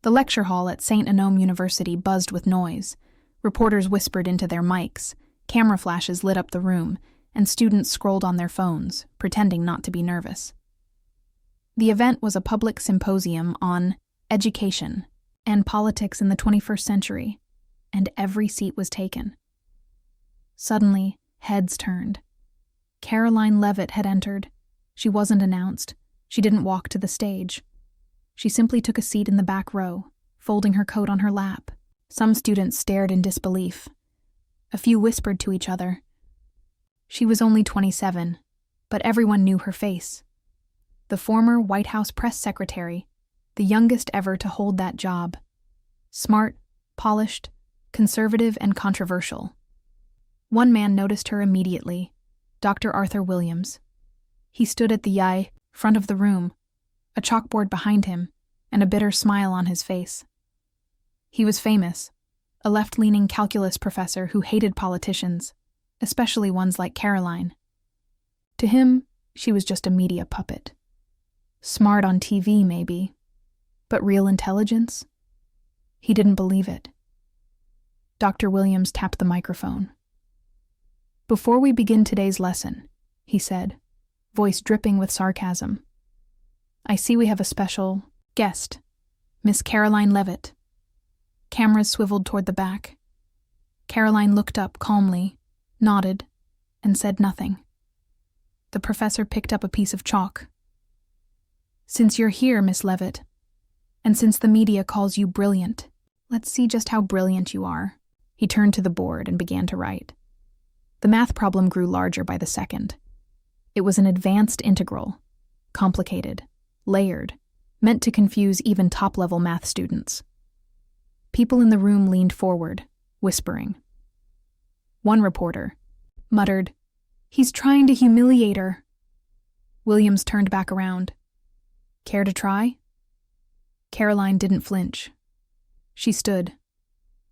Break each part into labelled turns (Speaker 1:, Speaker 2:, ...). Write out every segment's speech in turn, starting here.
Speaker 1: The lecture hall at St. Anome University buzzed with noise. Reporters whispered into their mics, camera flashes lit up the room, and students scrolled on their phones, pretending not to be nervous. The event was a public symposium on education and politics in the 21st century, and every seat was taken. Suddenly, heads turned. Karoline Levitt had entered. She wasn't announced. She didn't walk to the stage. She simply took a seat in the back row, folding her coat on her lap. Some students stared in disbelief. A few whispered to each other. She was only 27, but everyone knew her face. The former White House press secretary, the youngest ever to hold that job. Smart, polished, conservative, and controversial. One man noticed her immediately, Dr. Arthur Williams. He stood at the front of the room, a chalkboard behind him, and a bitter smile on his face. He was famous, a left-leaning calculus professor who hated politicians, especially ones like Karoline. To him, she was just a media puppet. Smart on TV, maybe, but real intelligence? He didn't believe it. Dr. Williams tapped the microphone. "Before we begin today's lesson," he said, voice dripping with sarcasm, "I see we have a special guest, Miss Karoline Levitt." Cameras swiveled toward the back. Karoline looked up calmly, nodded, and said nothing. The professor picked up a piece of chalk. "Since you're here, Miss Levitt, and since the media calls you brilliant, let's see just how brilliant you are." He turned to the board and began to write. The math problem grew larger by the second. It was an advanced integral, complicated, layered, meant to confuse even top-level math students. People in the room leaned forward, whispering. One reporter muttered, "He's trying to humiliate her." Williams turned back around. "Care to try?" Karoline didn't flinch. She stood.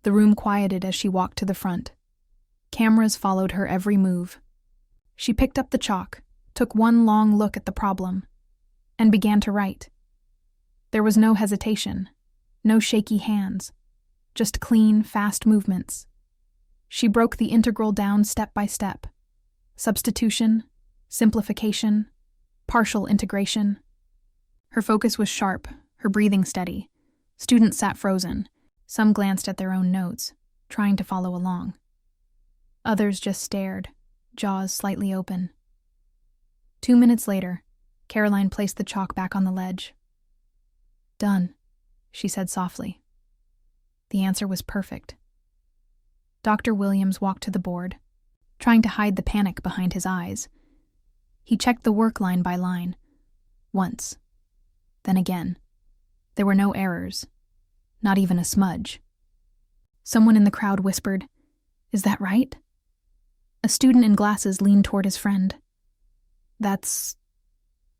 Speaker 1: The room quieted as she walked to the front. Cameras followed her every move. She picked up the chalk, took one long look at the problem, and began to write. There was no hesitation, no shaky hands, just clean, fast movements. She broke the integral down step by step. Substitution, simplification, partial integration. Her focus was sharp, her breathing steady. Students sat frozen. Some glanced at their own notes, trying to follow along. Others just stared, jaws slightly open. 2 minutes later, Karoline placed the chalk back on the ledge. "Done," she said softly. The answer was perfect. Dr. Williams walked to the board, trying to hide the panic behind his eyes. He checked the work line by line. Once. Then again. There were no errors. Not even a smudge. Someone in the crowd whispered, "Is that right?" A student in glasses leaned toward his friend. That's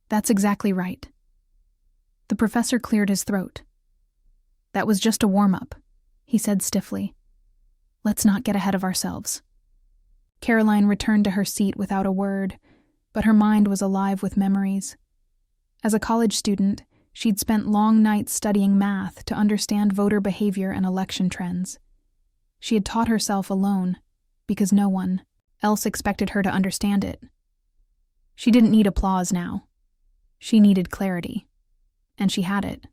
Speaker 1: exactly right." The professor cleared his throat. "That was just a warm-up," he said stiffly. "Let's not get ahead of ourselves." Karoline returned to her seat without a word, but her mind was alive with memories. As a college student, she'd spent long nights studying math to understand voter behavior and election trends. She had taught herself alone, because no one else expected her to understand it. She didn't need applause now. She needed clarity, and she had it.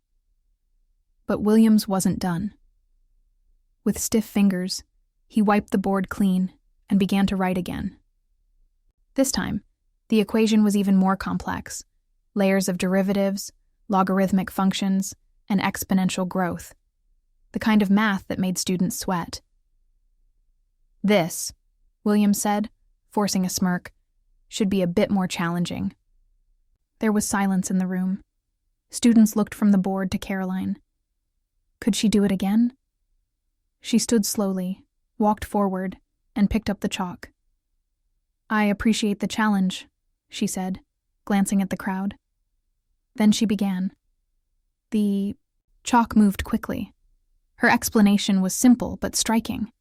Speaker 1: But Williams wasn't done. With stiff fingers, he wiped the board clean and began to write again. This time, the equation was even more complex. Layers of derivatives, logarithmic functions, and exponential growth. The kind of math that made students sweat. "This," Williams said, forcing a smirk, "should be a bit more challenging." There was silence in the room. Students looked from the board to Karoline. Could she do it again? She stood slowly, walked forward, and picked up the chalk. "I appreciate the challenge," she said, glancing at the crowd. Then she began. The chalk moved quickly. Her explanation was simple but striking.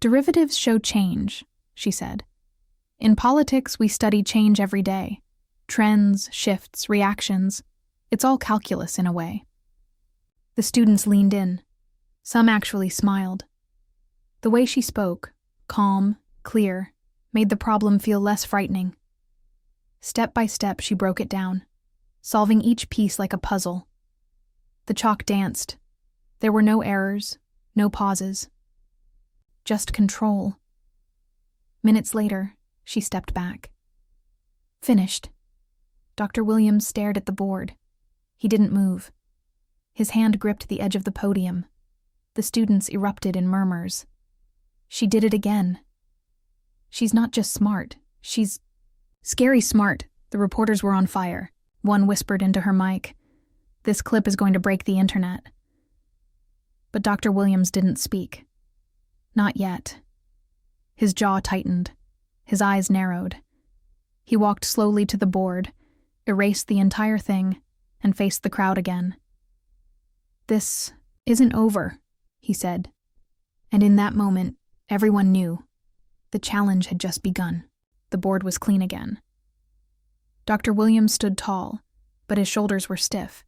Speaker 1: "Derivatives show change," she said. "In politics, we study change every day. Trends, shifts, reactions. It's all calculus in a way. The students leaned in. Some actually smiled. The way she spoke, calm, clear, made the problem feel less frightening. Step by step, she broke it down, solving each piece like a puzzle. The chalk danced. There were no errors, no pauses. Just control. Minutes later, she stepped back. Finished. Dr. Williams stared at the board. He didn't move. His hand gripped the edge of the podium. The students erupted in murmurs. She did it again. She's not just smart, she's scary smart. The reporters were on fire. One whispered into her mic, "This clip is going to break the internet." But Dr. Williams didn't speak. Not yet. His jaw tightened. His eyes narrowed. He walked slowly to the board, erased the entire thing, and faced the crowd again. "This isn't over," he said. And in that moment, everyone knew. The challenge had just begun. The board was clean again. Dr. Williams stood tall, but his shoulders were stiff.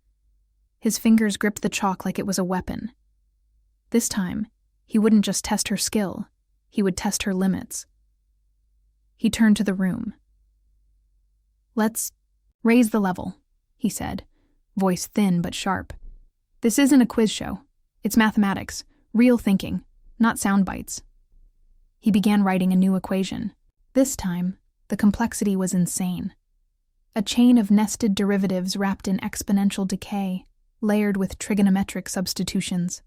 Speaker 1: His fingers gripped the chalk like it was a weapon. This time, he wouldn't just test her skill, he would test her limits. He turned to the room. "Let's raise the level," he said, voice thin but sharp. "This isn't a quiz show. It's mathematics, real thinking, not sound bites." He began writing a new equation. This time, the complexity was insane. A chain of nested derivatives wrapped in exponential decay, layered with trigonometric substitutions.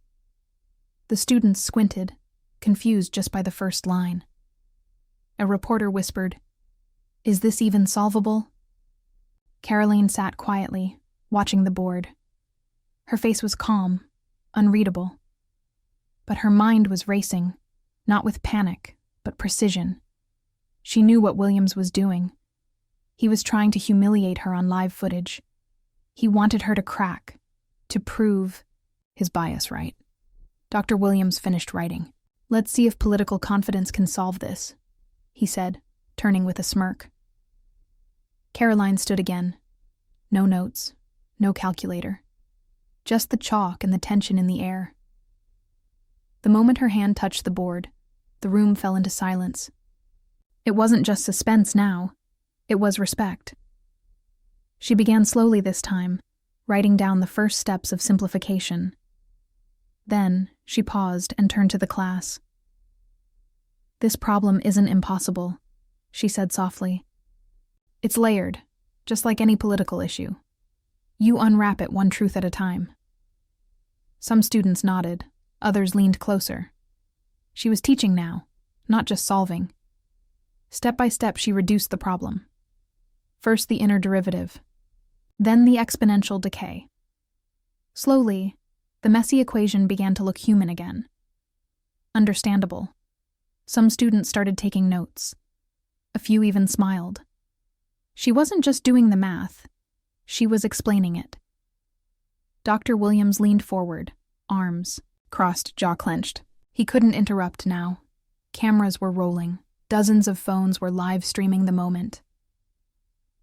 Speaker 1: The students squinted, confused just by the first line. A reporter whispered, "Is this even solvable?" Karoline sat quietly, watching the board. Her face was calm, unreadable. But her mind was racing, not with panic, but precision. She knew what Williams was doing. He was trying to humiliate her on live footage. He wanted her to crack, to prove his bias right. Dr. Williams finished writing. "Let's see if political confidence can solve this," he said, turning with a smirk. Karoline stood again. No notes, no calculator. Just the chalk and the tension in the air. The moment her hand touched the board, the room fell into silence. It wasn't just suspense now, it was respect. She began slowly this time, writing down the first steps of simplification. Then, she paused and turned to the class. "This problem isn't impossible," she said softly. "It's layered, just like any political issue. You unwrap it one truth at a time." Some students nodded, others leaned closer. She was teaching now, not just solving. Step by step, she reduced the problem. First the inner derivative, then the exponential decay. Slowly, the messy equation began to look human again. Understandable. Some students started taking notes. A few even smiled. She wasn't just doing the math, she was explaining it. Dr. Williams leaned forward, arms crossed, jaw clenched. He couldn't interrupt now. Cameras were rolling. Dozens of phones were live streaming the moment.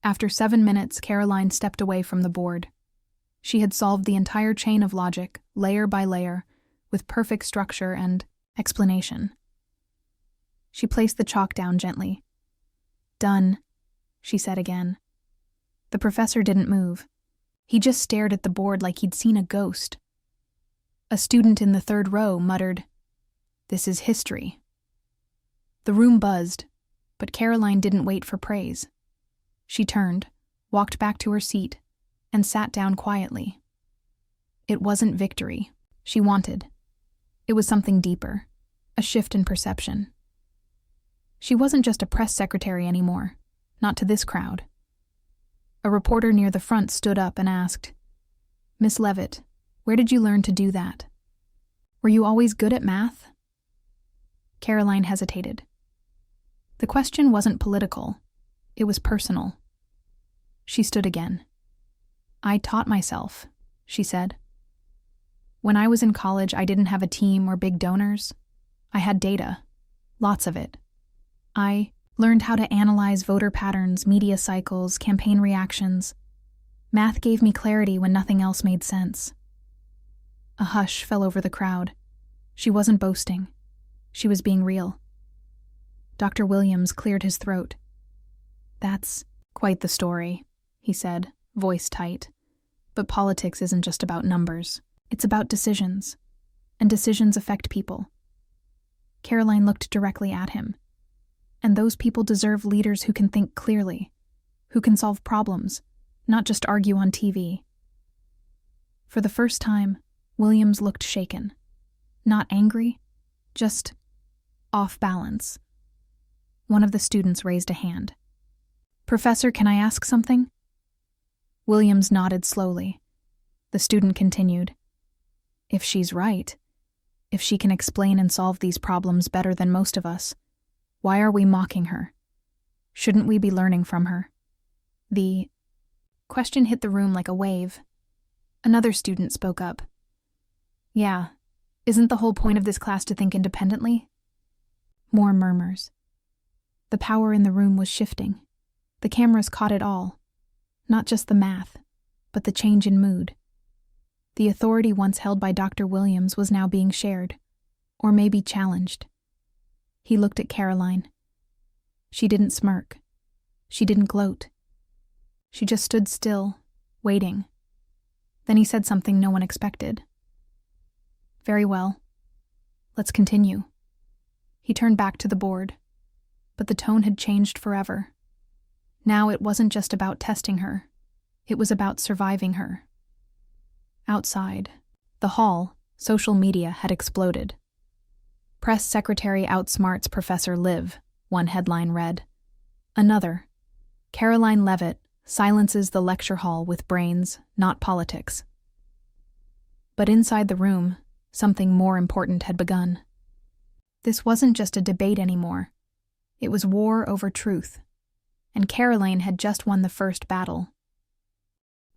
Speaker 1: After 7 minutes, Karoline stepped away from the board. She had solved the entire chain of logic, layer by layer, with perfect structure and explanation. She placed the chalk down gently. "Done," she said again. The professor didn't move. He just stared at the board like he'd seen a ghost. A student in the third row muttered, "This is history." The room buzzed, but Karoline didn't wait for praise. She turned, walked back to her seat, and sat down quietly. It wasn't victory she wanted. It was something deeper, a shift in perception. She wasn't just a press secretary anymore, not to this crowd. A reporter near the front stood up and asked, "Miss Levitt, where did you learn to do that? Were you always good at math?" Karoline hesitated. The question wasn't political, it was personal. She stood again. "I taught myself," she said. "When I was in college, I didn't have a team or big donors. I had data, lots of it. I learned how to analyze voter patterns, media cycles, campaign reactions. Math gave me clarity when nothing else made sense. A hush fell over the crowd. She wasn't boasting. She was being real. Dr. Williams cleared his throat. "That's quite the story," he said, voice tight. "But politics isn't just about numbers. It's about decisions. And decisions affect people." Karoline looked directly at him. "And those people deserve leaders who can think clearly, who can solve problems, not just argue on TV." For the first time, Williams looked shaken. Not angry, just off balance. One of the students raised a hand. "Professor, can I ask something?" Williams nodded slowly. The student continued. "If she's right, if she can explain and solve these problems better than most of us, why are we mocking her? Shouldn't we be learning from her?" The question hit the room like a wave. Another student spoke up. "Yeah, isn't the whole point of this class to think independently?" More murmurs. The power in the room was shifting. The cameras caught it all. Not just the math, but the change in mood. The authority once held by Dr. Williams was now being shared, or maybe challenged. He looked at Karoline. She didn't smirk. She didn't gloat. She just stood still, waiting. Then he said something no one expected. "Very well. Let's continue." He turned back to the board, but the tone had changed forever. Now it wasn't just about testing her. It was about surviving her. Outside, the hall, social media had exploded. "Press Secretary outsmarts Professor Liv," one headline read. Another, "Karoline Leavitt silences the lecture hall with brains, not politics." But inside the room, something more important had begun. This wasn't just a debate anymore. It was war over truth. And Karoline had just won the first battle.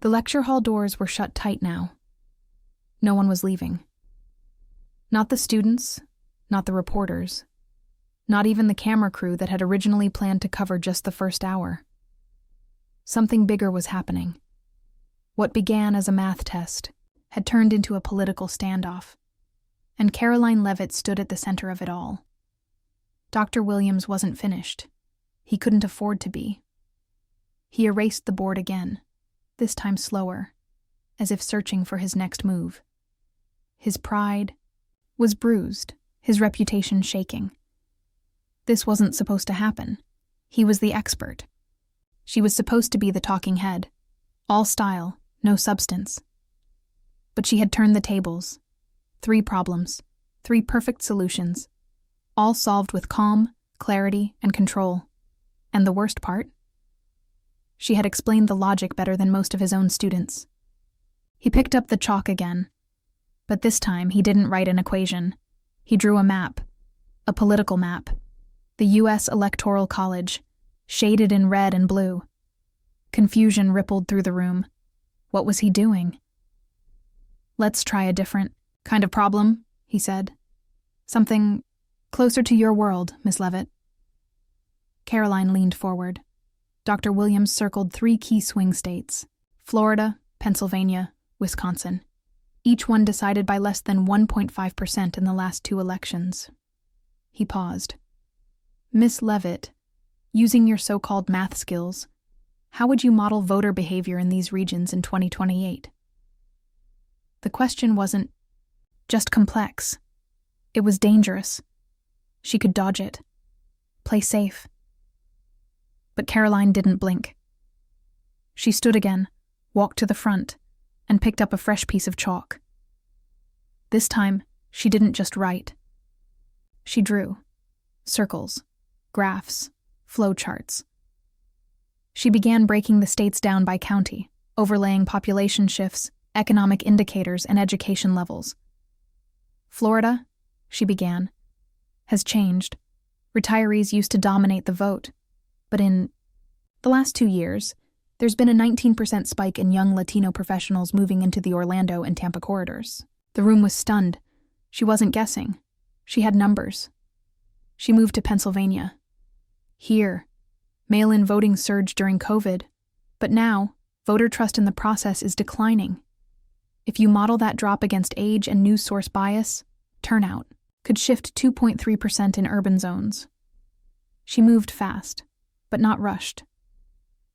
Speaker 1: The lecture hall doors were shut tight now. No one was leaving. Not the students, not the reporters, not even the camera crew that had originally planned to cover just the first hour. Something bigger was happening. What began as a math test had turned into a political standoff, and Karoline Leavitt stood at the center of it all. Dr. Williams wasn't finished. He couldn't afford to be. He erased the board again, this time slower, as if searching for his next move. His pride was bruised, his reputation shaking. This wasn't supposed to happen. He was the expert. She was supposed to be the talking head. All style, no substance. But she had turned the tables. 3 problems, 3 perfect solutions, all solved with calm, clarity, and control. And the worst part? She had explained the logic better than most of his own students. He picked up the chalk again, but this time he didn't write an equation. He drew a map, a political map, the U.S. Electoral College, shaded in red and blue. Confusion rippled through the room. What was he doing? "Let's try a different kind of problem," he said. "Something closer to your world, Miss Leavitt." Karoline leaned forward. Dr. Williams circled 3 key swing states: Florida, Pennsylvania, Wisconsin. Each one decided by less than 1.5% in the last 2 elections. He paused. "Miss Leavitt, using your so-called math skills, how would you model voter behavior in these regions in 2028? The question wasn't just complex. It was dangerous. She could dodge it. Play safe. But Karoline didn't blink. She stood again, walked to the front, and picked up a fresh piece of chalk. This time, she didn't just write. She drew. Circles, graphs, flowcharts. She began breaking the states down by county, overlaying population shifts, economic indicators, and education levels. Florida, she began, has changed. Retirees used to dominate the vote, but in the last 2 years, there's been a 19% spike in young Latino professionals moving into the Orlando and Tampa corridors. The room was stunned. She wasn't guessing. She had numbers. She moved to Pennsylvania. Here, mail-in voting surged during COVID, but now, voter trust in the process is declining. If you model that drop against age and news source bias, turnout could shift 2.3% in urban zones. She moved fast, but not rushed.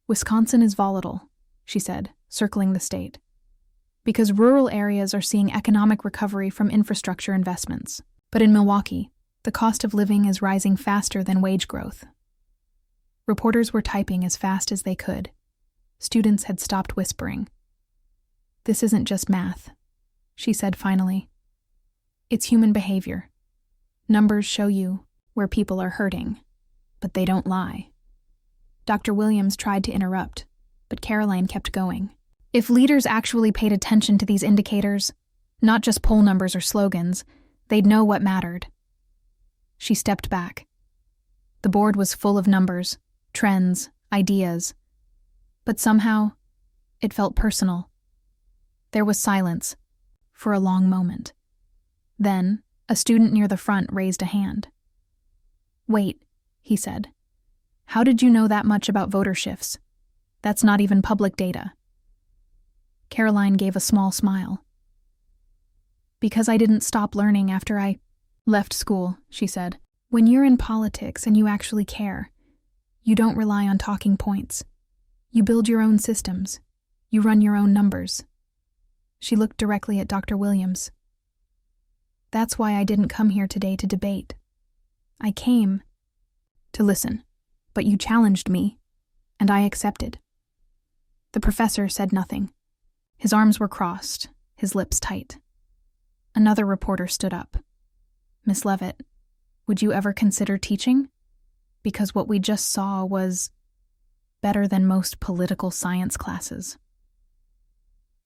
Speaker 1: Wisconsin is volatile, she said, circling the state, because rural areas are seeing economic recovery from infrastructure investments. But in Milwaukee, the cost of living is rising faster than wage growth. Reporters were typing as fast as they could. Students had stopped whispering. This isn't just math, she said finally. It's human behavior. Numbers show you where people are hurting, but they don't lie. Dr. Williams tried to interrupt, but Karoline kept going. If leaders actually paid attention to these indicators, not just poll numbers or slogans, they'd know what mattered. She stepped back. The board was full of numbers, trends, ideas, but somehow it felt personal. There was silence for a long moment. Then, a student near the front raised a hand. "Wait," he said. "How did you know that much about voter shifts? That's not even public data." Karoline gave a small smile. "Because I didn't stop learning after I left school," she said. "When you're in politics and you actually care, you don't rely on talking points. You build your own systems. You run your own numbers." She looked directly at Dr. Williams. "That's why I didn't come here today to debate. I came to listen, but you challenged me, and I accepted." The professor said nothing. His arms were crossed, his lips tight. Another reporter stood up. "Miss Levitt, would you ever consider teaching? Because what we just saw was better than most political science classes."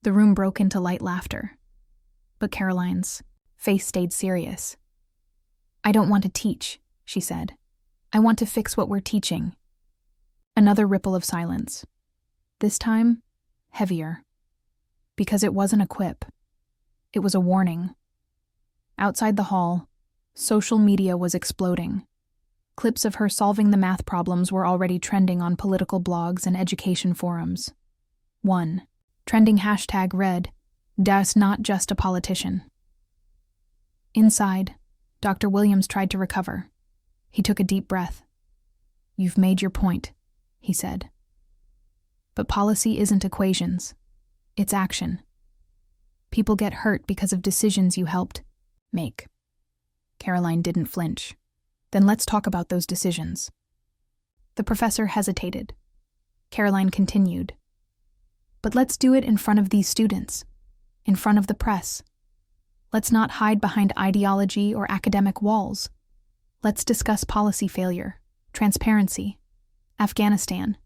Speaker 1: The room broke into light laughter, but Karoline's face stayed serious. "I don't want to teach," she said. "I want to fix what we're teaching." Another ripple of silence. This time, heavier. Because it wasn't a quip. It was a warning. Outside the hall, social media was exploding. Clips of her solving the math problems were already trending on political blogs and education forums. One trending hashtag read, "Das not just a politician." Inside, Dr. Williams tried to recover. He took a deep breath. "You've made your point," he said. "But policy isn't equations. It's action. People get hurt because of decisions you helped make." Karoline didn't flinch. "Then let's talk about those decisions." The professor hesitated. Karoline continued. "But let's do it in front of these students, in front of the press. Let's not hide behind ideology or academic walls. Let's discuss policy failure, transparency, Afghanistan,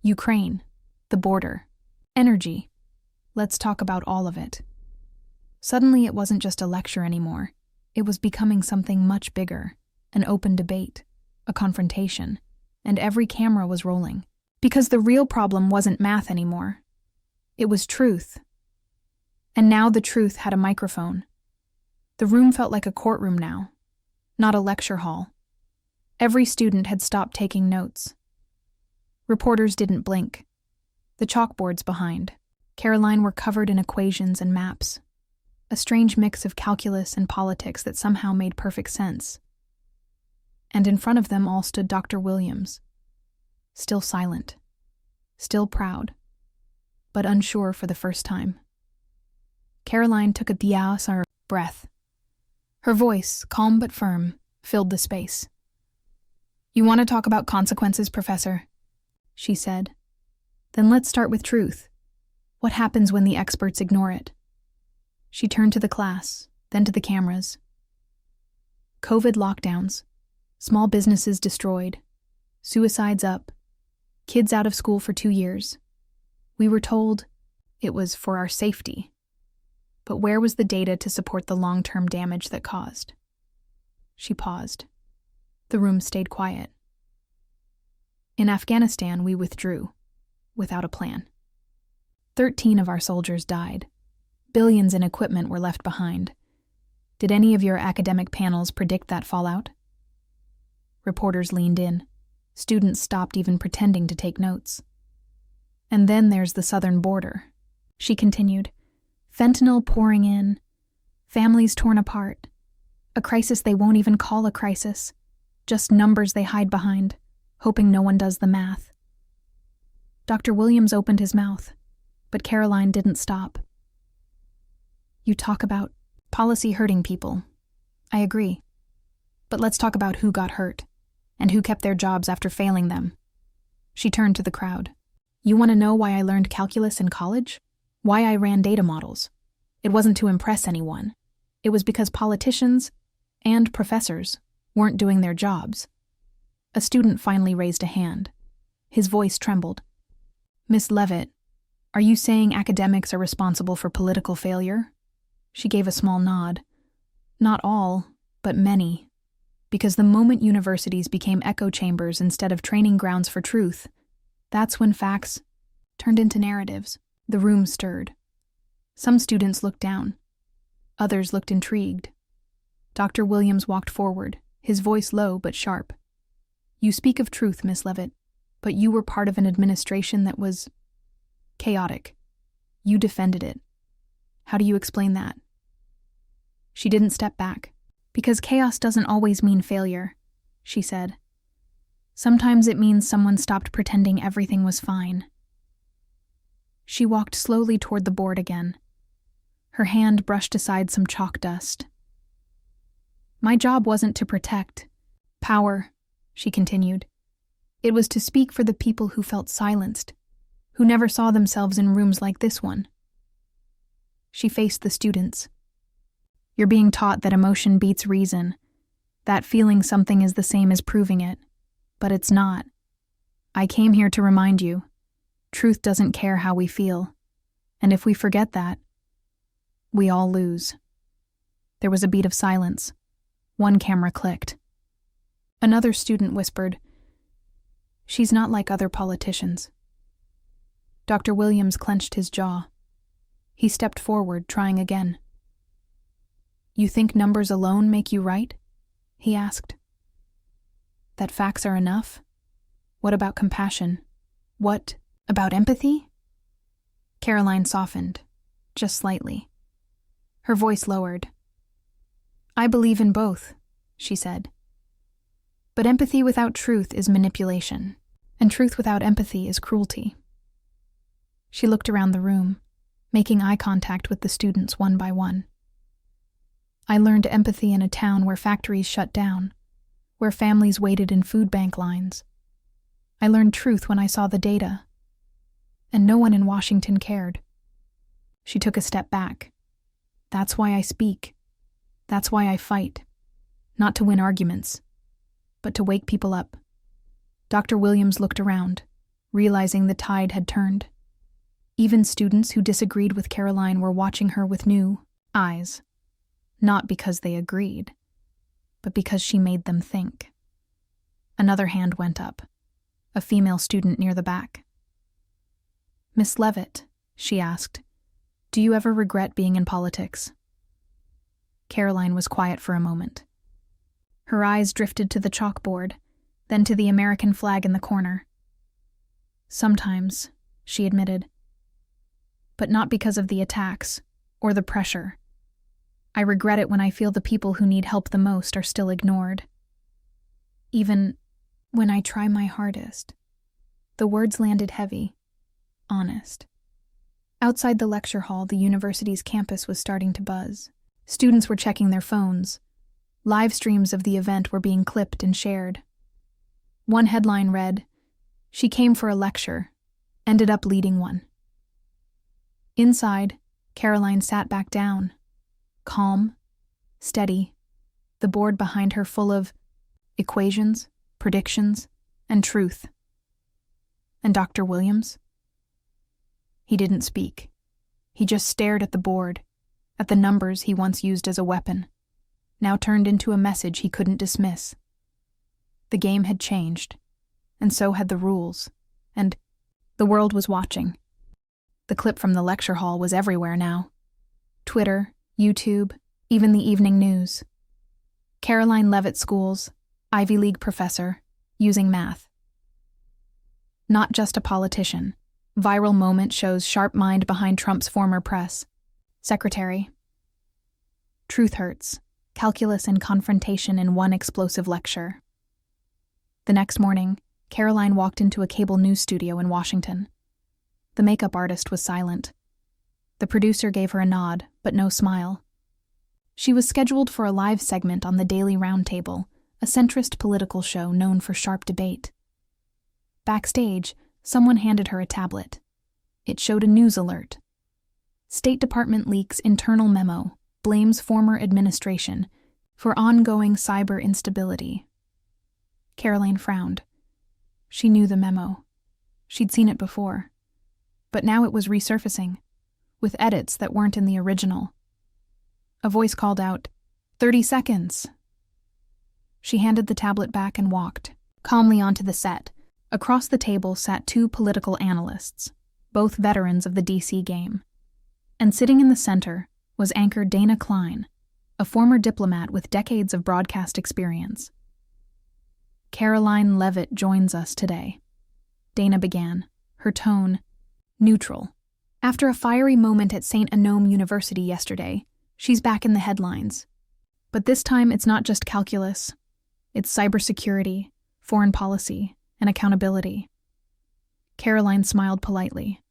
Speaker 1: Ukraine, the border, energy. Let's talk about all of it." Suddenly it wasn't just a lecture anymore. It was becoming something much bigger, an open debate, a confrontation, and every camera was rolling. Because the real problem wasn't math anymore. It was truth. And now the truth had a microphone. The room felt like a courtroom now, not a lecture hall. Every student had stopped taking notes. Reporters didn't blink. The chalkboards behind Karoline were covered in equations and maps, a strange mix of calculus and politics that somehow made perfect sense. And in front of them all stood Dr. Williams, still silent, still proud, but unsure for the first time. Karoline took a deep breath. Her voice, calm but firm, filled the space. "You want to talk about consequences, Professor?" she said. "Then let's start with truth. What happens when the experts ignore it?" She turned to the class, then to the cameras. COVID lockdowns, small businesses destroyed, suicides up, kids out of school for 2 years. We were told it was for our safety. But where was the data to support the long-term damage that caused? She paused. The room stayed quiet. In Afghanistan, we withdrew, without a plan. 13 of our soldiers died. Billions in equipment were left behind. Did any of your academic panels predict that fallout? Reporters leaned in. Students stopped even pretending to take notes. And then there's the southern border, she continued. Fentanyl pouring in, families torn apart, a crisis they won't even call a crisis, just numbers they hide behind, hoping no one does the math. Dr. Williams opened his mouth, but Karoline didn't stop. You talk about policy hurting people. I agree. But let's talk about who got hurt, and who kept their jobs after failing them. She turned to the crowd. You want to know why I learned calculus in college? Why I ran data models? It wasn't to impress anyone. It was because politicians and professors weren't doing their jobs. A student finally raised a hand. His voice trembled. Miss Levitt, are you saying academics are responsible for political failure? She gave a small nod. Not all, but many. Because the moment universities became echo chambers instead of training grounds for truth, that's when facts turned into narratives. The room stirred. Some students looked down. Others looked intrigued. Dr. Williams walked forward, his voice low but sharp. You speak of truth, Miss Levitt, but you were part of an administration that was chaotic. You defended it. How do you explain that? She didn't step back. Because chaos doesn't always mean failure, she said. Sometimes it means someone stopped pretending everything was fine. She walked slowly toward the board again. Her hand brushed aside some chalk dust. My job wasn't to protect power, she continued. It was to speak for the people who felt silenced, who never saw themselves in rooms like this one. She faced the students. You're being taught that emotion beats reason, that feeling something is the same as proving it, but it's not. I came here to remind you, truth doesn't care how we feel, and if we forget that, we all lose. There was a beat of silence. One camera clicked. Another student whispered, She's not like other politicians. Dr. Williams clenched his jaw. He stepped forward, trying again. You think numbers alone make you right? He asked. That facts are enough? What about compassion? What about empathy? Karoline softened, just slightly. Her voice lowered. I believe in both, she said. But empathy without truth is manipulation, and truth without empathy is cruelty. She looked around the room, making eye contact with the students one by one. I learned empathy in a town where factories shut down, where families waited in food bank lines. I learned truth when I saw the data, and no one in Washington cared. She took a step back. That's why I speak. That's why I fight. Not to win arguments, but to wake people up. Dr. Williams looked around, realizing the tide had turned. Even students who disagreed with Karoline were watching her with new eyes. Not because they agreed, but because she made them think. Another hand went up, a female student near the back. Miss Levitt, she asked, do you ever regret being in politics? Karoline was quiet for a moment. Her eyes drifted to the chalkboard, then to the American flag in the corner. Sometimes, she admitted. But not because of the attacks, or the pressure. I regret it when I feel the people who need help the most are still ignored. Even when I try my hardest. The words landed heavy, honest. Outside the lecture hall, the university's campus was starting to buzz. Students were checking their phones. Live streams of the event were being clipped and shared. One headline read, She came for a lecture, ended up leading one. Inside, Karoline sat back down. Calm, steady, the board behind her full of equations, predictions, and truth. And Dr. Williams? He didn't speak. He just stared at the board, at the numbers he once used as a weapon, now turned into a message he couldn't dismiss. The game had changed, and so had the rules, and the world was watching. The clip from the lecture hall was everywhere now. Twitter, YouTube, even the evening news. Karoline Levitt Schools, Ivy League professor, using math. Not just a politician. Viral moment shows sharp mind behind Trump's former press. Secretary. Truth hurts. Calculus and confrontation in one explosive lecture. The next morning, Karoline walked into a cable news studio in Washington. The makeup artist was silent. The producer gave her a nod, but no smile. She was scheduled for a live segment on the Daily Roundtable, a centrist political show known for sharp debate. Backstage, someone handed her a tablet. It showed a news alert. State Department leaks internal memo, blames former administration for ongoing cyber instability. Karoline frowned. She knew the memo. She'd seen it before. But now it was resurfacing, with edits that weren't in the original. A voice called out, 30 seconds. She handed the tablet back and walked calmly onto the set. Across the table sat two political analysts, both veterans of the DC game. And sitting in the center was anchor Dana Klein, a former diplomat with decades of broadcast experience. Karoline Leavitt joins us today, Dana began, her tone neutral. After a fiery moment at St. Anome University yesterday, she's back in the headlines. But this time it's not just calculus. It's cybersecurity, foreign policy, and accountability. Karoline smiled politely.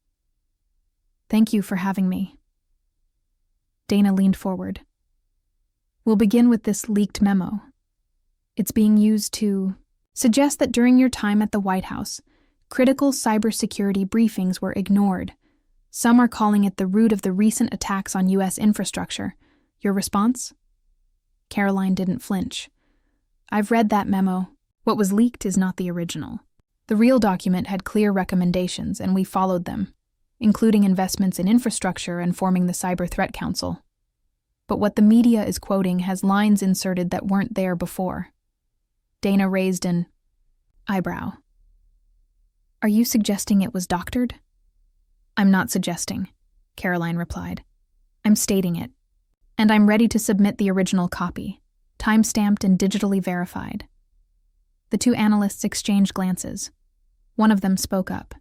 Speaker 1: Thank you for having me. Dana leaned forward. We'll begin with this leaked memo. It's being used to suggest that during your time at the White House, critical cybersecurity briefings were ignored. Some are calling it the root of the recent attacks on U.S. infrastructure. Your response? Karoline didn't flinch. I've read that memo. What was leaked is not the original. The real document had clear recommendations, and we followed them, including investments in infrastructure and forming the Cyber Threat Council. But what the media is quoting has lines inserted that weren't there before. Dana raised an eyebrow. Are you suggesting it was doctored? I'm not suggesting, Karoline replied. I'm stating it. And I'm ready to submit the original copy, time-stamped and digitally verified. The two analysts exchanged glances. One of them spoke up.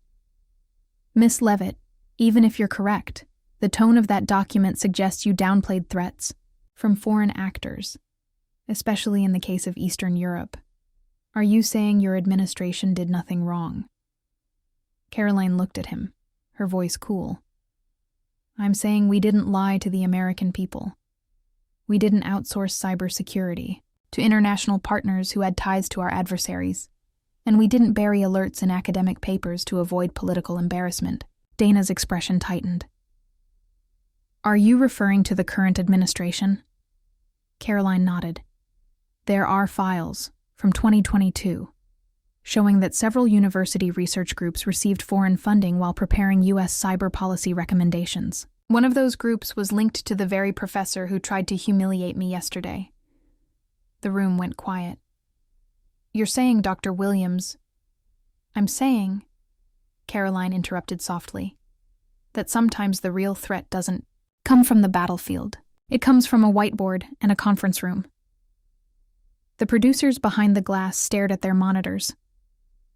Speaker 1: Miss Leavitt, even if you're correct, the tone of that document suggests you downplayed threats from foreign actors, especially in the case of Eastern Europe. Are you saying your administration did nothing wrong? Karoline looked at him, her voice cool. I'm saying we didn't lie to the American people. We didn't outsource cybersecurity to international partners who had ties to our adversaries. And we didn't bury alerts in academic papers to avoid political embarrassment. Dana's expression tightened. Are you referring to the current administration? Karoline nodded. There are files from 2022 showing that several university research groups received foreign funding while preparing U.S. cyber policy recommendations. One of those groups was linked to the very professor who tried to humiliate me yesterday. The room went quiet. You're saying, Dr. Williams... I'm saying, Karoline interrupted softly, that sometimes the real threat doesn't come from the battlefield. It comes from a whiteboard and a conference room. The producers behind the glass stared at their monitors.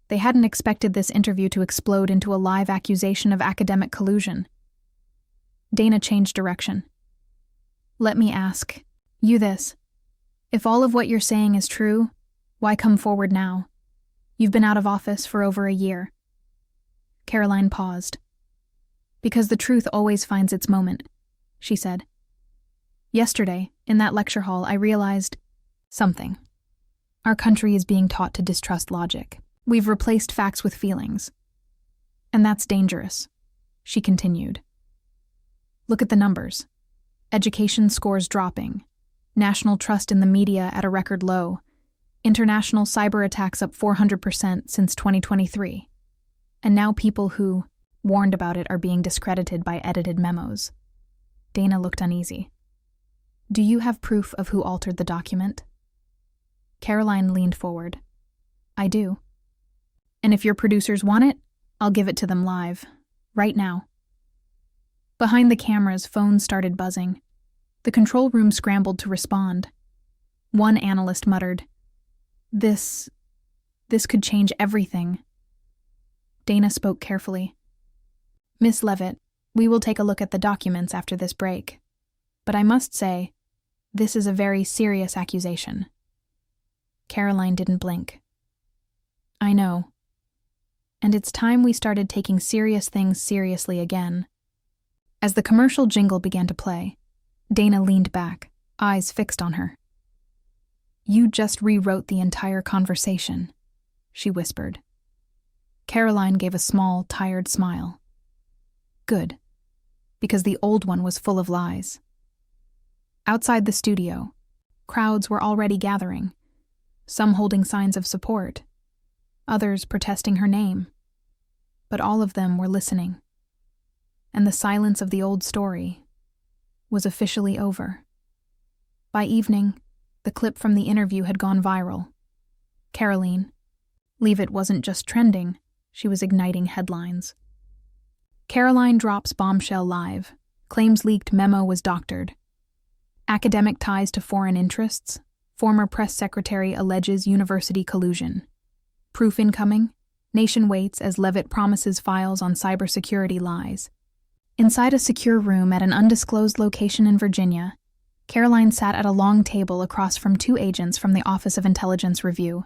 Speaker 1: They hadn't expected this interview to explode into a live accusation of academic collusion. Dana changed direction. Let me ask you this. If all of what you're saying is true, why come forward now? You've been out of office for over a year. Karoline paused. Because the truth always finds its moment, she said. Yesterday, in that lecture hall, I realized something. Our country is being taught to distrust logic. We've replaced facts with feelings. And that's dangerous, she continued. Look at the numbers. Education scores dropping. National trust in the media at a record low. International cyber attacks up 400% since 2023. And now people who warned about it are being discredited by edited memos. Dana looked uneasy. Do you have proof of who altered the document? Karoline leaned forward. I do. And if your producers want it, I'll give it to them live, right now. Behind the cameras, phones started buzzing. The control room scrambled to respond. One analyst muttered, This could change everything. Dana spoke carefully. Miss Leavitt, we will take a look at the documents after this break. but I must say, this is a very serious accusation." Karoline didn't blink. "I know. And it's time we started taking serious things seriously again." As the commercial jingle began to play, Dana leaned back, eyes fixed on her. "You just rewrote the entire conversation," she whispered. Karoline gave a small, tired smile. "Good, because the old one was full of lies." Outside the studio, crowds were already gathering, some holding signs of support, others protesting her name. But all of them were listening, and the silence of the old story was officially over. By evening, the clip from the interview had gone viral. Karoline, Leavitt wasn't just trending, she was igniting headlines. Karoline drops bombshell live, claims leaked memo was doctored. Academic ties to foreign interests, former press secretary alleges university collusion. Proof incoming, nation waits as Leavitt promises files on cybersecurity lies. Inside a secure room at an undisclosed location in Virginia, Karoline sat at a long table across from two agents from the Office of Intelligence Review.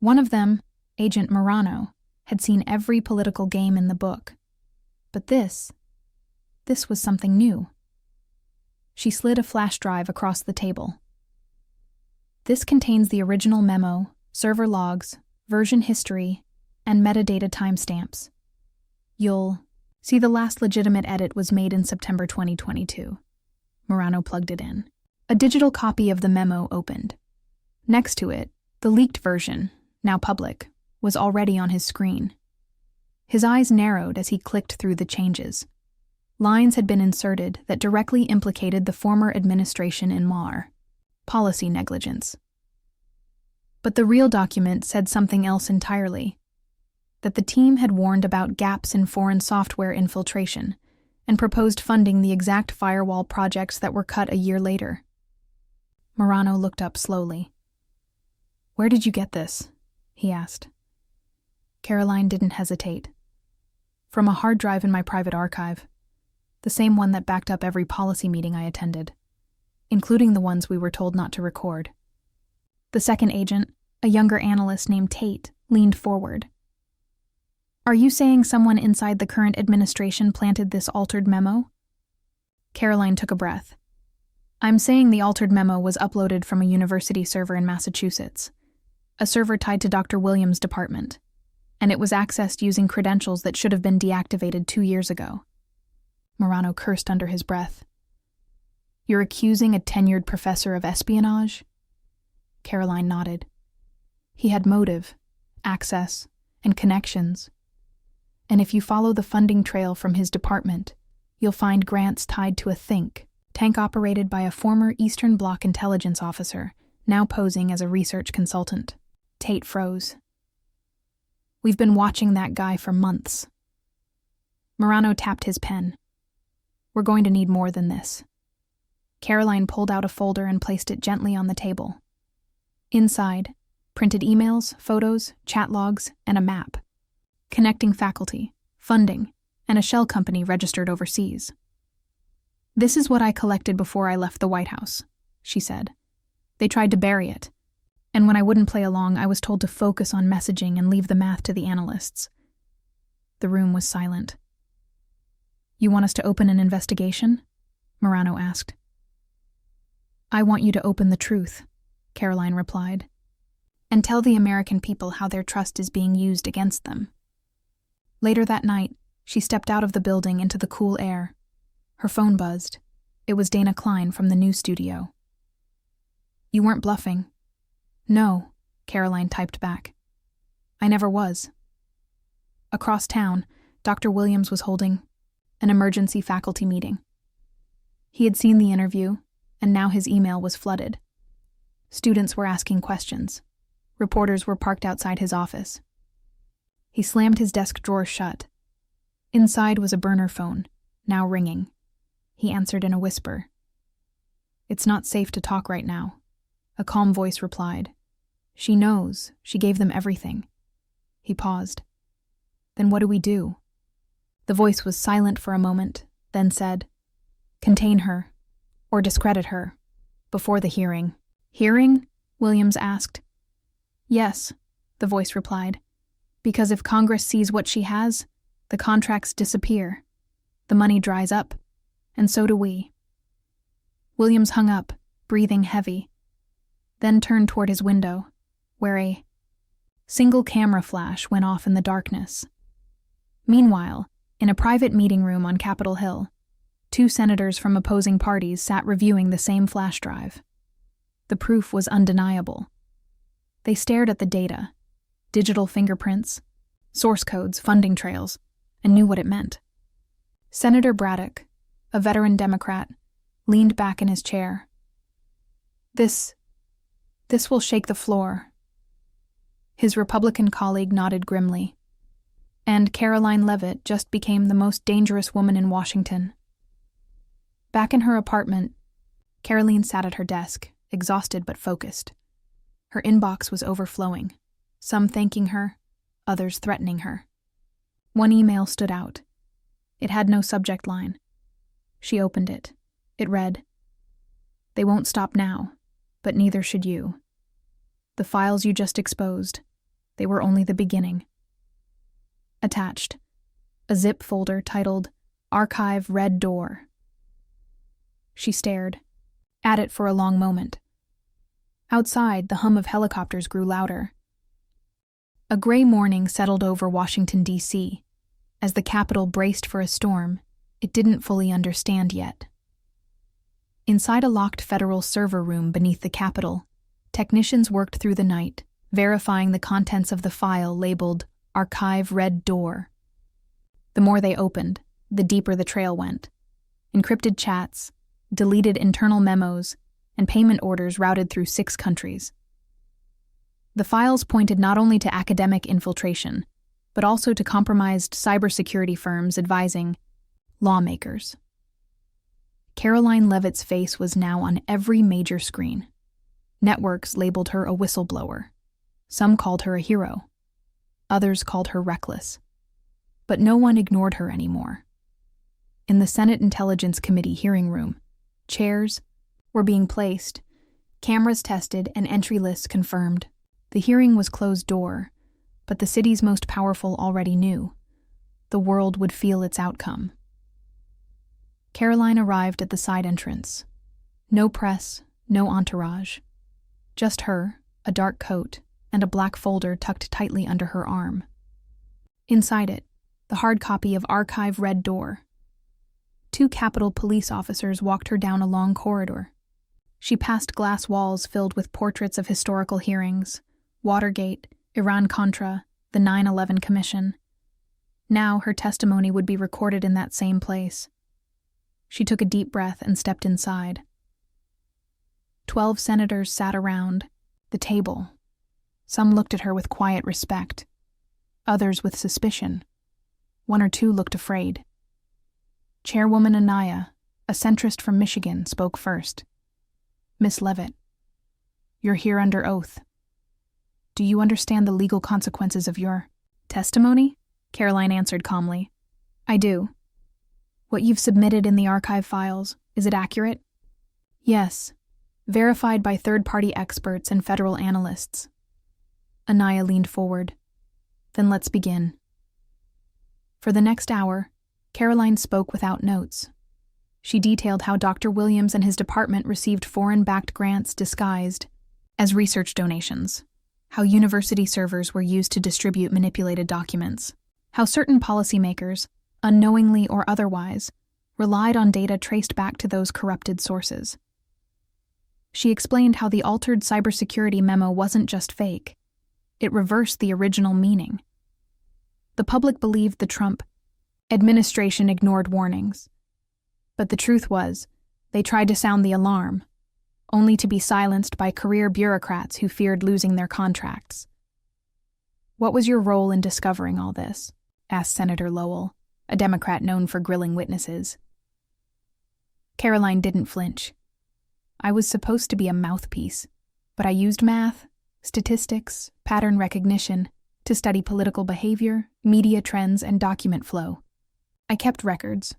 Speaker 1: One of them, Agent Brano, had seen every political game in the book. But this was something new. She slid a flash drive across the table. "This contains the original memo, server logs, version history, and metadata timestamps. You'll see the last legitimate edit was made in September 2022. Brano plugged it in. A digital copy of the memo opened. Next to it, the leaked version, now public, was already on his screen. His eyes narrowed as he clicked through the changes. Lines had been inserted that directly implicated the former administration in MAR, policy negligence. But the real document said something else entirely, that the team had warned about gaps in foreign software infiltration and proposed funding the exact firewall projects that were cut a year later. Brano looked up slowly. "Where did you get this?" he asked. Karoline didn't hesitate. "From a hard drive in my private archive, the same one that backed up every policy meeting I attended, including the ones we were told not to record." The second agent, a younger analyst named Tate, leaned forward. "Are you saying someone inside the current administration planted this altered memo?" Karoline took a breath. "I'm saying the altered memo was uploaded from a university server in Massachusetts, a server tied to Dr. Williams' department, and it was accessed using credentials that should have been deactivated 2 years ago." Brano cursed under his breath. "You're accusing a tenured professor of espionage?" Karoline nodded. "He had motive, access, and connections. And if you follow the funding trail from his department, you'll find grants tied to a tank operated by a former Eastern Bloc intelligence officer, now posing as a research consultant." Tate froze. "We've been watching that guy for months." Brano tapped his pen. "We're going to need more than this." Karoline pulled out a folder and placed it gently on the table. Inside, printed emails, photos, chat logs, and a map, connecting faculty, funding, and a shell company registered overseas. "This is what I collected before I left the White House," she said. "They tried to bury it, and when I wouldn't play along, I was told to focus on messaging and leave the math to the analysts." The room was silent. "You want us to open an investigation?" Brano asked. "I want you to open the truth," Karoline replied, "and tell the American people how their trust is being used against them." Later that night, she stepped out of the building into the cool air. Her phone buzzed. It was Dana Klein from the news studio. "You weren't bluffing." "No," Karoline typed back. "I never was." Across town, Dr. Williams was holding an emergency faculty meeting. He had seen the interview, and now his email was flooded. Students were asking questions. Reporters were parked outside his office. He slammed his desk drawer shut. Inside was a burner phone, now ringing. He answered in a whisper. "It's not safe to talk right now," a calm voice replied. "She knows. She gave them everything." He paused. "Then what do we do?" The voice was silent for a moment, then said, "Contain her. or discredit her. Before the hearing. Hearing? Williams asked. Yes, the voice replied. Because if Congress sees what she has, the contracts disappear. The money dries up, and so do we. Williams hung up, breathing heavy, then turned toward his window, where a single camera flash went off in the darkness. Meanwhile, in a private meeting room on Capitol Hill, 2 senators from opposing parties sat reviewing the same flash drive. The proof was undeniable. They stared at the data, digital fingerprints, source codes, funding trails, and knew what it meant. Senator Braddock, a veteran Democrat, leaned back in his chair. This will shake the floor. His Republican colleague nodded grimly. And Karoline Leavitt just became the most dangerous woman in Washington. Back in her apartment, Karoline sat at her desk, exhausted but focused. Her inbox was overflowing, some thanking her, others threatening her. One email stood out. It had no subject line. She opened it. It read, "They won't stop now, but neither should you. The files you just exposed, they were only the beginning." Attached, a zip folder titled Archive Red Door. She stared at it for a long moment. Outside, the hum of helicopters grew louder. A gray morning settled over Washington, D.C. As the Capitol braced for a storm it didn't fully understand yet. Inside a locked federal server room beneath the Capitol, technicians worked through the night, verifying the contents of the file labeled Archive Red Door. The more they opened, the deeper the trail went. Encrypted chats, deleted internal memos, and payment orders routed through 6 countries. The files pointed not only to academic infiltration, but also to compromised cybersecurity firms advising lawmakers. Karoline Leavitt's face was now on every major screen. Networks labeled her a whistleblower. Some called her a hero. Others called her reckless. But no one ignored her anymore. In the Senate Intelligence Committee hearing room, chairs were being placed, cameras tested, and entry lists confirmed. The hearing was closed door, but the city's most powerful already knew. The world would feel its outcome. Karoline arrived at the side entrance. No press, no entourage. Just her, a dark coat, and a black folder tucked tightly under her arm. Inside it, the hard copy of Archive Red Door. 2 Capitol police officers walked her down a long corridor. She passed glass walls filled with portraits of historical hearings, Watergate, Iran-Contra, the 9/11 Commission. Now her testimony would be recorded in that same place. She took a deep breath and stepped inside. 12 senators sat around the table. Some looked at her with quiet respect, others with suspicion. 1 or 2 looked afraid. Chairwoman Anaya, a centrist from Michigan, spoke first. "Miss Leavitt, you're here under oath. Do you understand the legal consequences of your testimony?" Karoline answered calmly. "I do. What you've submitted in the archive files, is it accurate?" "Yes, verified by third-party experts and federal analysts." Anaya leaned forward. "Then let's begin." For the next hour, Karoline spoke without notes. She detailed how Dr. Williams and his department received foreign-backed grants disguised as research donations, how university servers were used to distribute manipulated documents, how certain policymakers, unknowingly or otherwise, relied on data traced back to those corrupted sources. She explained how the altered cybersecurity memo wasn't just fake. It reversed the original meaning. The public believed the Trump administration ignored warnings. But the truth was, they tried to sound the alarm, only to be silenced by career bureaucrats who feared losing their contracts. "What was your role in discovering all this?" asked Senator Lowell, a Democrat known for grilling witnesses. Karoline didn't flinch. "I was supposed to be a mouthpiece, but I used math, statistics, pattern recognition to study political behavior, media trends, and document flow. I kept records,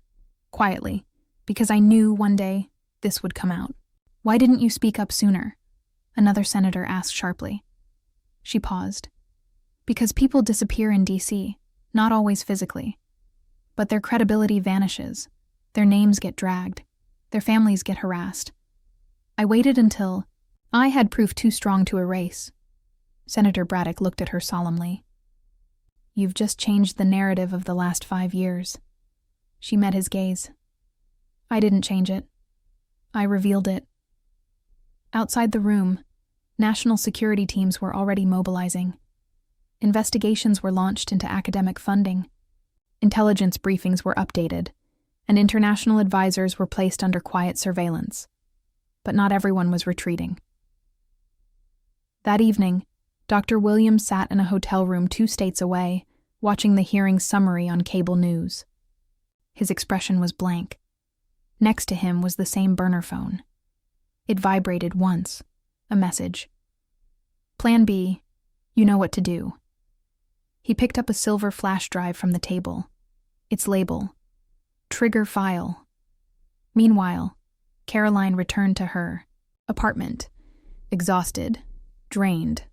Speaker 1: quietly, because I knew one day this would come out. Why didn't you speak up sooner? Another senator asked sharply. She paused. Because people disappear in D.C., not always physically. But their credibility vanishes. Their names get dragged. Their families get harassed. I waited until I had proof too strong to erase. Senator Braddock looked at her solemnly. You've just changed the narrative of the last 5 years. She met his gaze. I didn't change it. I revealed it. Outside the room, national security teams were already mobilizing. Investigations were launched into academic funding. Intelligence briefings were updated, and international advisors were placed under quiet surveillance. But not everyone was retreating. That evening, Dr. Williams sat in a hotel room 2 states away, watching the hearing summary on cable news. His expression was blank. Next to him was the same burner phone. It vibrated once, a message. Plan B, you know what to do. He picked up a silver flash drive from the table. Its label, Trigger File. Meanwhile, Karoline returned to her apartment, exhausted, drained,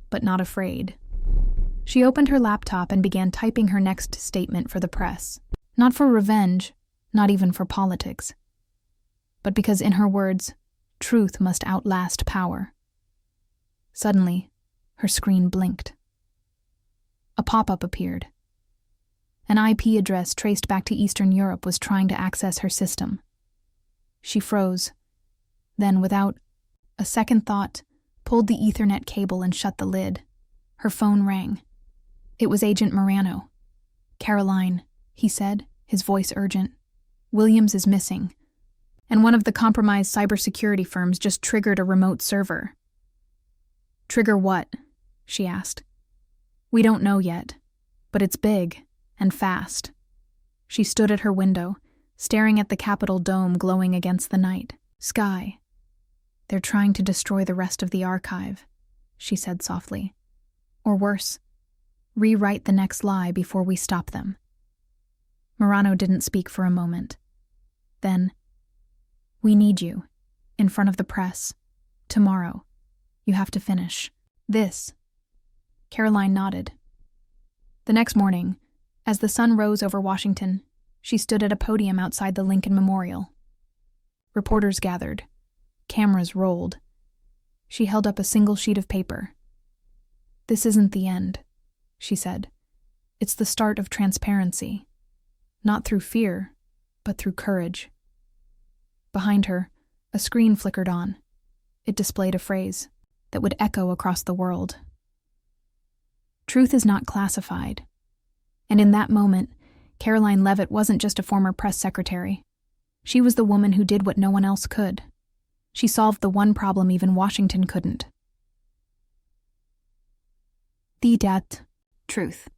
Speaker 1: but not afraid. She opened her laptop and began typing her next statement for the press. Not for revenge, not even for politics, but because, in her words, truth must outlast power. Suddenly, her screen blinked. A pop-up appeared. An IP address traced back to Eastern Europe was trying to access her system. She froze, then, without a second thought, pulled the Ethernet cable and shut the lid. Her phone rang. It was Agent Brano. Karoline, he said, his voice urgent. Williams is missing, and one of the compromised cybersecurity firms just triggered a remote server. Trigger what? She asked. We don't know yet, but it's big and fast. She stood at her window, staring at the Capitol dome glowing against the night sky. They're trying to destroy the rest of the archive, she said softly. Or worse, rewrite the next lie before we stop them. Brano didn't speak for a moment. Then, we need you, in front of the press, tomorrow. You have to finish this. Karoline nodded. The next morning, as the sun rose over Washington, she stood at a podium outside the Lincoln Memorial. Reporters gathered. Cameras rolled. She held up a single sheet of paper. This isn't the end, she said. It's the start of transparency. Not through fear, but through courage. Behind her, a screen flickered on. It displayed a phrase that would echo across the world. Truth is not classified. And in that moment, Karoline Leavitt wasn't just a former press secretary. She was the woman who did what no one else could. She solved the one problem even Washington couldn't. The truth.